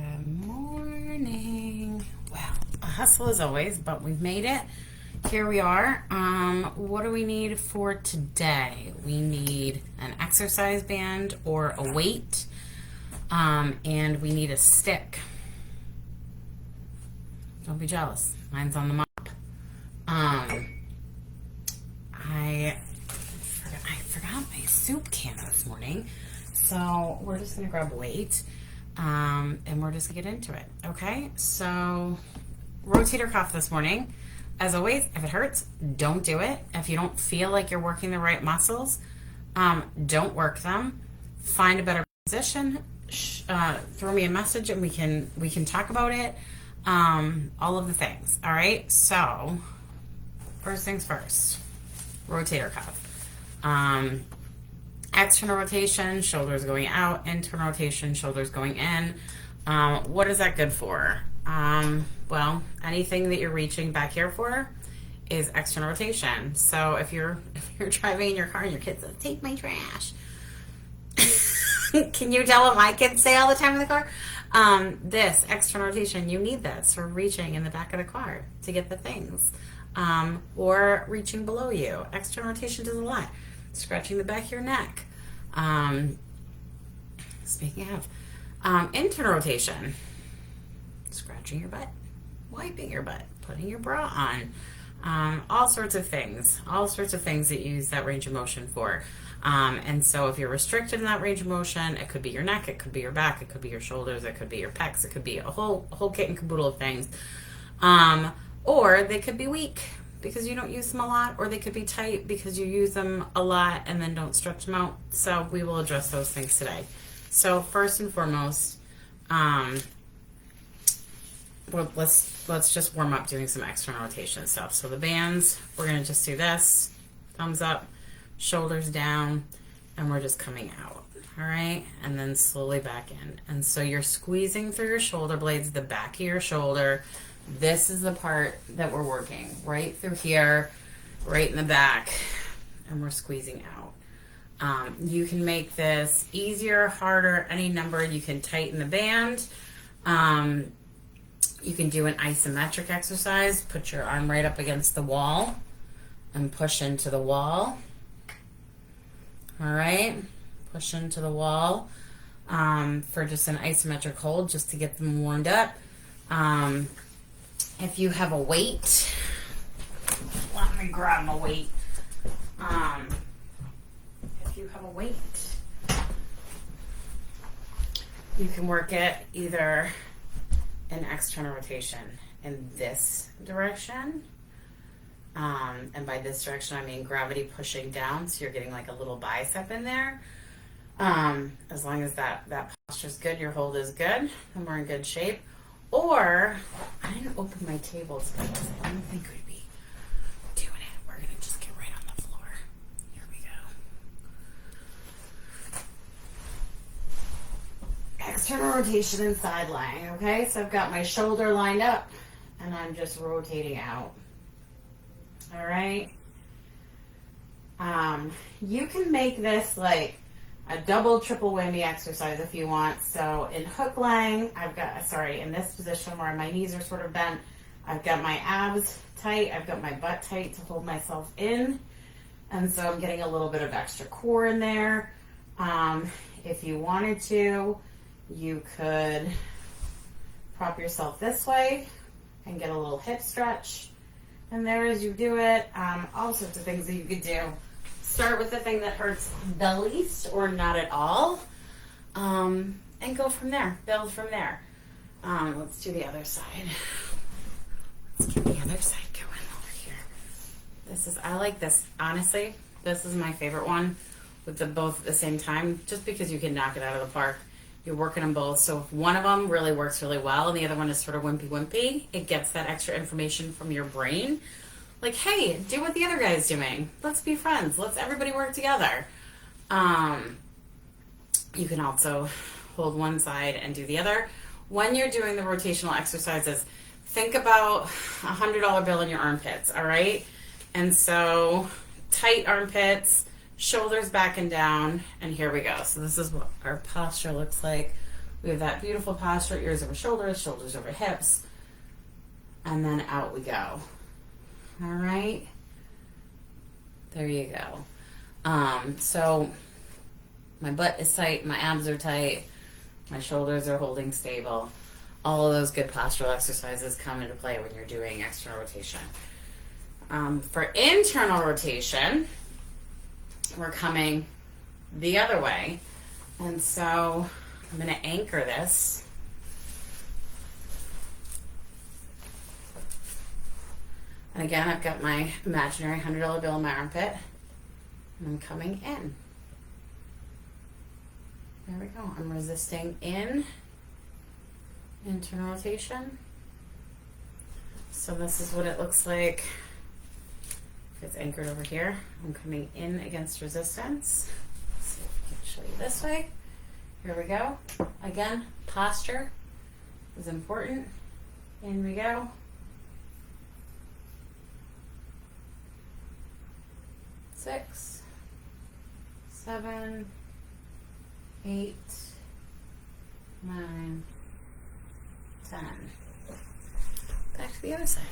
Good morning. Well, a hustle as always, but we've made it. Here we are. What do we need for today? We need an exercise band or a weight, and we need a stick. Don't be jealous. Mine's on the mop. I forgot my soup can this morning, so we're just gonna grab a weight. And we're just gonna get into it. Okay, so rotator cuff this morning. As always, if it hurts, don't do it. If you don't feel like you're working the right muscles, don't work them. Find a better position. Throw me a message and we can talk about it. All of the things. All right. So first things first. Rotator cuff. External rotation, shoulders going out. Internal rotation, shoulders going in. What is that good for? Well, anything that you're reaching back here for is external rotation. So if you're driving in your car and your kid says, "Take my trash," can you tell what my kids say all the time in the car? This external rotation, you need this for reaching in the back of the car to get the things, or reaching below you. External rotation does a lot. Scratching the back of your neck. Speaking of internal rotation, scratching your butt, wiping your butt, putting your bra on, all sorts of things that you use that range of motion for. And so if you're restricted in that range of motion, it could be your neck, it could be your back, it could be your shoulders, it could be your pecs, it could be a whole kit and caboodle of things. Or they could be weak because you don't use them a lot, or they could be tight because you use them a lot and then don't stretch them out. So we will address those things today. So first and foremost, well, let's just warm up doing some external rotation stuff. So the bands, we're gonna just do this, thumbs up, shoulders down, and we're just coming out. All right, and then slowly back in. And so you're squeezing through your shoulder blades, the back of your shoulder. This is the part that we're working right through here, right in the back, and we're squeezing out. You can make this easier, harder, any number. You can tighten the band. You can do an isometric exercise. Put your arm right up against the wall and push into the wall. All right, push into the wall for just an isometric hold, just to get them warmed up. If you have a weight, let me grab my weight. If you have a weight, you can work it either in external rotation in this direction. And by this direction, I mean gravity pushing down, so you're getting like a little bicep in there. As long as that posture is good, your hold is good, and we're in good shape. Or, I didn't open my table, so I don't think we'd be doing it. We're going to just get right on the floor. Here we go. External rotation and side lying, okay? So I've got my shoulder lined up, and I'm just rotating out. All right? You can make this like a double, triple whammy exercise if you want. So in hook lying, in this position where my knees are sort of bent, I've got my abs tight, I've got my butt tight to hold myself in. And so I'm getting a little bit of extra core in there. If you wanted to, you could prop yourself this way and get a little hip stretch in there as you do it. All sorts of things that you could do. Start with the thing that hurts the least or not at all, and go from there. Build from there. Let's do the other side. Let's get the other side going over here. I like this. Honestly, this is my favorite one with both at the same time, just because you can knock it out of the park. You're working them both. So if one of them really works really well and the other one is sort of wimpy, it gets that extra information from your brain. Like, hey, do what the other guy's doing. Let's be friends. Let's everybody work together. You can also hold one side and do the other. When you're doing the rotational exercises, think about $100 bill in your armpits, all right? And so tight armpits, shoulders back and down, and here we go. So this is what our posture looks like We have that beautiful posture, ears over shoulders, shoulders over hips, and then out we go. All right. There you go. So my butt is tight, my abs are tight, my shoulders are holding stable. All of those good postural exercises come into play when you're doing external rotation. For internal rotation, we're coming the other way. And so I'm going to anchor this. And again, I've got my imaginary $100 bill in my armpit. And I'm coming in. There we go. I'm resisting in. Internal rotation. So this is what it looks like. If it's anchored over here, I'm coming in against resistance. Let's see if I can show you this way. Here we go. Again, posture is important. In we go. Six, 7, 8, 9, 10. Back to the other side.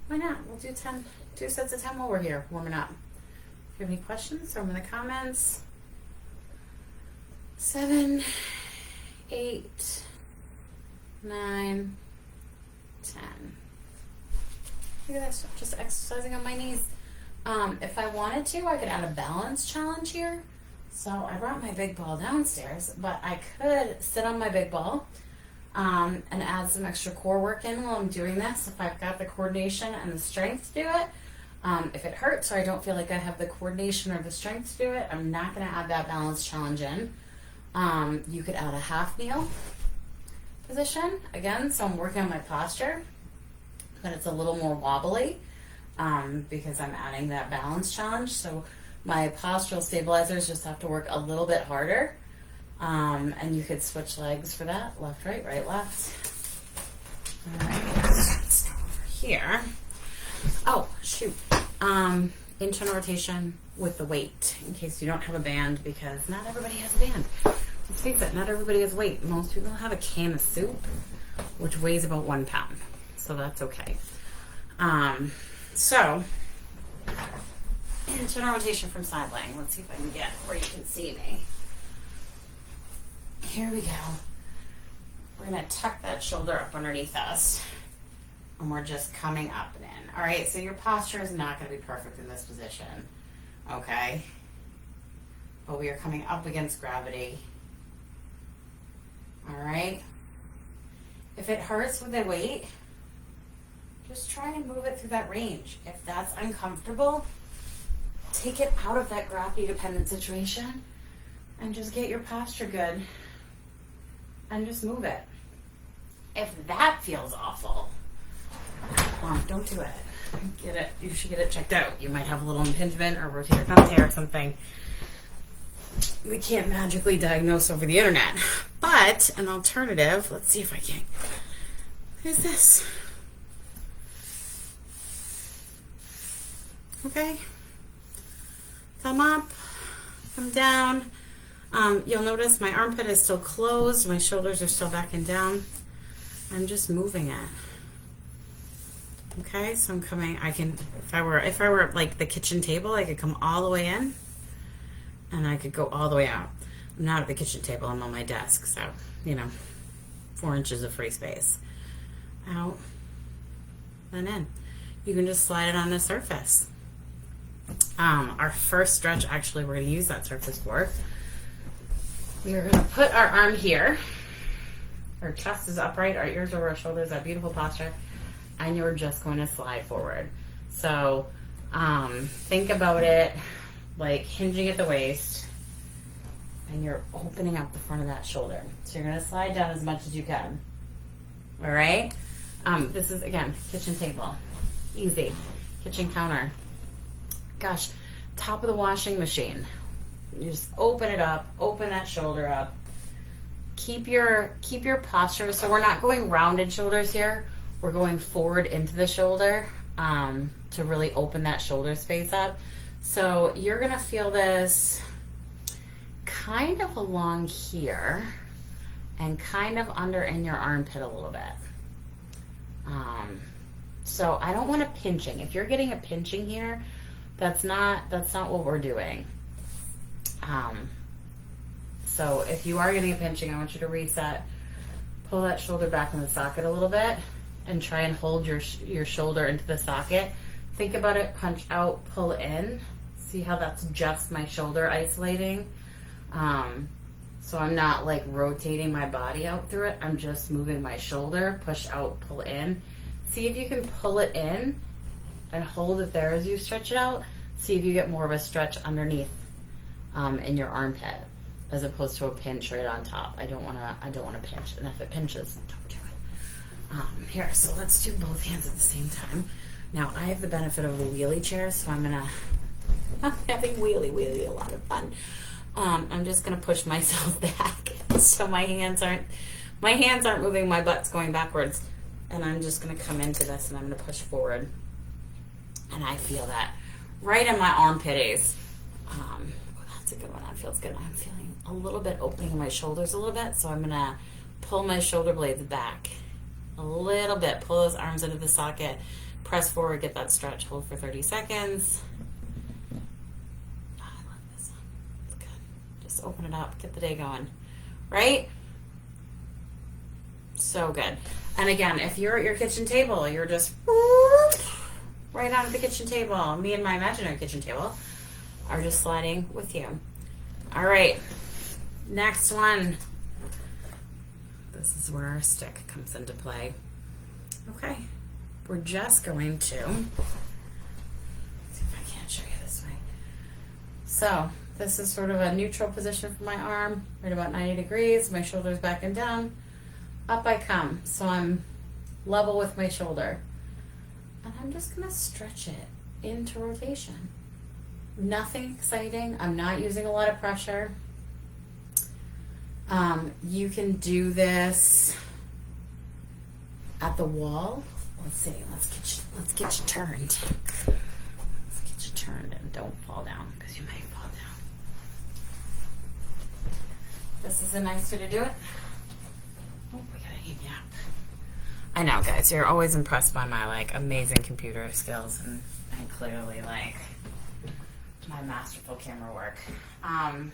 Why not? We'll do 10, 2 sets of 10 while we're here, warming up. If you have any questions, throw them in the comments. 7, 8, 9, 10. Look at this, just exercising on my knees. If I wanted to, I could add a balance challenge here. So I brought my big ball downstairs, but I could sit on my big ball and add some extra core work in while I'm doing this, if I've got the coordination and the strength to do it. If it hurts or I don't feel like I have the coordination or the strength to do it, I'm not going to add that balance challenge in. You could add a half kneel position, again, so I'm working on my posture, but it's a little more wobbly because I'm adding that balance challenge. So my postural stabilizers just have to work a little bit harder. And you could switch legs for that, left, right, right, left. All right, let's go over here. Oh, shoot. Internal rotation with the weight, in case you don't have a band, because not everybody has a band. Let's face it, not everybody has weight. Most people have a can of soup, which weighs about 1 pound. So that's okay. So, internal rotation from side laying. Let's see if I can get where you can see me. Here we go. We're going to tuck that shoulder up underneath us. And we're just coming up and in. All right, so your posture is not going to be perfect in this position. Okay? But we are coming up against gravity. All right? If it hurts with the weight, just try to move it through that range. If that's uncomfortable, take it out of that gravity-dependent situation and just get your posture good. And just move it. If that feels awful, don't do it. Get it. You should get it checked out. You might have a little impingement or rotator cuff tear or something. We can't magically diagnose over the internet. But an alternative, let's see if I can. Is this? Okay. Thumb up, thumb down. You'll notice my armpit is still closed. My shoulders are still back and down. I'm just moving it. Okay, so I'm coming. I can, if I were like the kitchen table, I could come all the way in, and I could go all the way out. I'm not at the kitchen table. I'm on my desk, so 4 inches of free space. Out, then in. You can just slide it on the surface. Our first stretch, actually, we're going to use that surface for. We are going to put our arm here. Our chest is upright, our ears over our shoulders, that beautiful posture, and you're just going to slide forward. So think about it like hinging at the waist, and you're opening up the front of that shoulder. So you're going to slide down as much as you can. All right? This is, again, kitchen table. Easy. Kitchen counter. Gosh, top of the washing machine. You just open it up, open that shoulder up. Keep your posture. So we're not going rounded shoulders here. We're going forward into the shoulder to really open that shoulder space up. So you're gonna feel this kind of along here. and kind of under in your armpit a little bit. So I don't want a pinching. If you're getting a pinching here, that's not what we're doing. So if you are getting a pinching, I want you to reset, pull that shoulder back in the socket a little bit, and try and hold your shoulder into the socket. Think about it, punch out, pull in. See how that's just my shoulder isolating? So I'm not like rotating my body out through it. I'm just moving my shoulder, push out, pull in. See if you can pull it in and hold it there as you stretch it out. See if you get more of a stretch underneath in your armpit as opposed to a pinch right on top. I don't want to pinch, and if it pinches, don't do it. Here, so let's do both hands at the same time. Now I have the benefit of the wheelie chair, so I'm having wheelie a lot of fun. I'm just gonna push myself back so my hands aren't moving, my butt's going backwards, and I'm just gonna come into this and I'm gonna push forward, and I feel that right in my armpitties. That's a good one. That feels good. I'm feeling a little bit opening my shoulders a little bit, so I'm gonna pull my shoulder blades back a little bit, pull those arms into the socket, press forward, get that stretch, hold for 30 seconds. Open it up, get the day going, right? So good. And again, if you're at your kitchen table, you're just right onto the kitchen table. Me and my imaginary kitchen table are just sliding with you. All right, next one. This is where our stick comes into play. Okay, we're just going to, let's see if I can't show you this way. So this is sort of a neutral position for my arm, right about 90 degrees. My shoulder's back and down. Up I come. So I'm level with my shoulder. And I'm just going to stretch it into rotation. Nothing exciting. I'm not using a lot of pressure. You can do this at the wall. Let's see. Let's get you turned. Let's get you turned and don't fall down because you may fall down. This is a nice way to do it. Oh, we gotta heat me up. I know, guys, you're always impressed by my like amazing computer skills and clearly like my masterful camera work. Got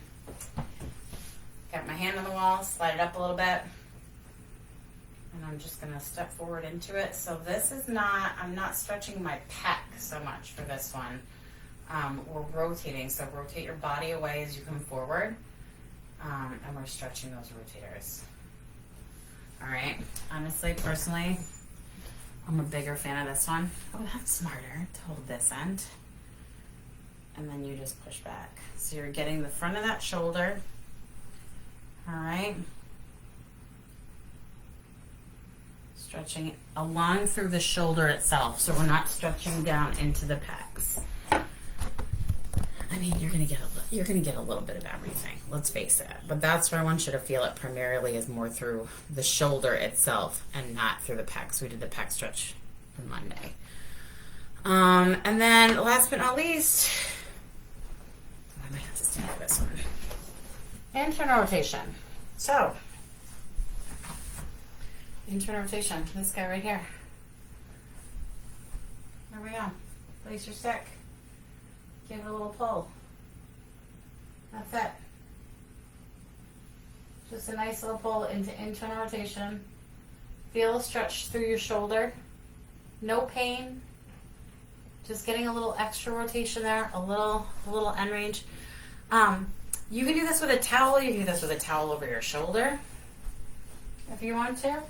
my hand on the wall, slide it up a little bit, and I'm just gonna step forward into it. So this is not, I'm not stretching my pec so much for this one. We're rotating, so rotate your body away as you come forward. And we're stretching those rotators. All right. Honestly, personally, I'm a bigger fan of this one. Oh, that's smarter to hold this end. And then you just push back. So you're getting the front of that shoulder. All right. Stretching along through the shoulder itself. So we're not stretching down into the pecs. I mean, you're gonna get a little bit of everything. Let's face it. But that's where I want you to feel it primarily is more through the shoulder itself and not through the pecs. We did the pec stretch on Monday. And then last but not least, I might have to stand for this one. Internal rotation. So, internal rotation. This guy right here. There we go. Place your stick. Give it a little pull. That's it. Just a nice little pull into internal rotation. Feel a stretch through your shoulder. No pain. Just getting a little extra rotation there, a little end range. You can do this with a towel. You can do this with a towel over your shoulder if you want to.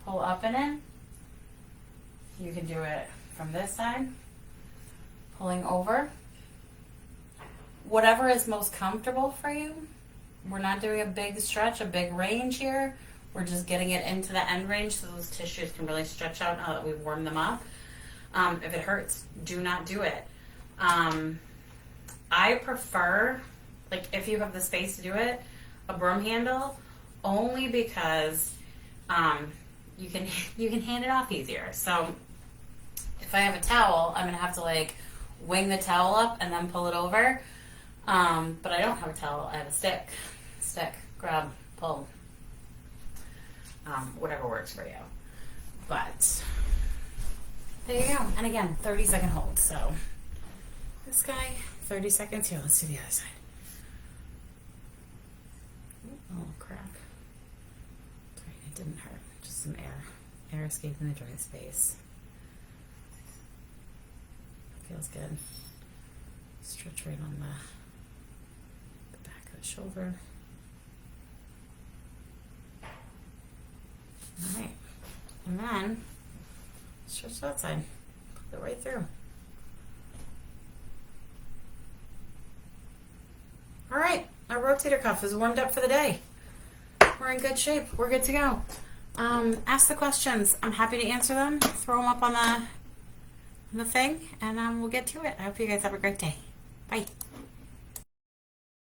Pull up and in. You can do it from this side, pulling over. Whatever is most comfortable for you. We're not doing a big stretch, a big range here. We're just getting it into the end range so those tissues can really stretch out now that we've warmed them up. If it hurts, do not do it. I prefer, like if you have the space to do it, a broom handle, only because you can hand it off easier. So if I have a towel, I'm gonna have to like wing the towel up and then pull it over. But I don't have a towel, I have a stick, grab, pull. whatever works for you. But there you go. And again, 30-second hold. So this guy, 30 seconds. Here, let's do the other side. Oh, crap. Sorry, it didn't hurt. Just some air escaping the joint space. Feels good. Stretch right on the back of the shoulder. All right. And then stretch that side. Pull it right through. All right. Our rotator cuff is warmed up for the day. We're in good shape. We're good to go. Ask the questions. I'm happy to answer them. Throw them up on the thing, and we'll get to it. I hope you guys have a great day. Bye.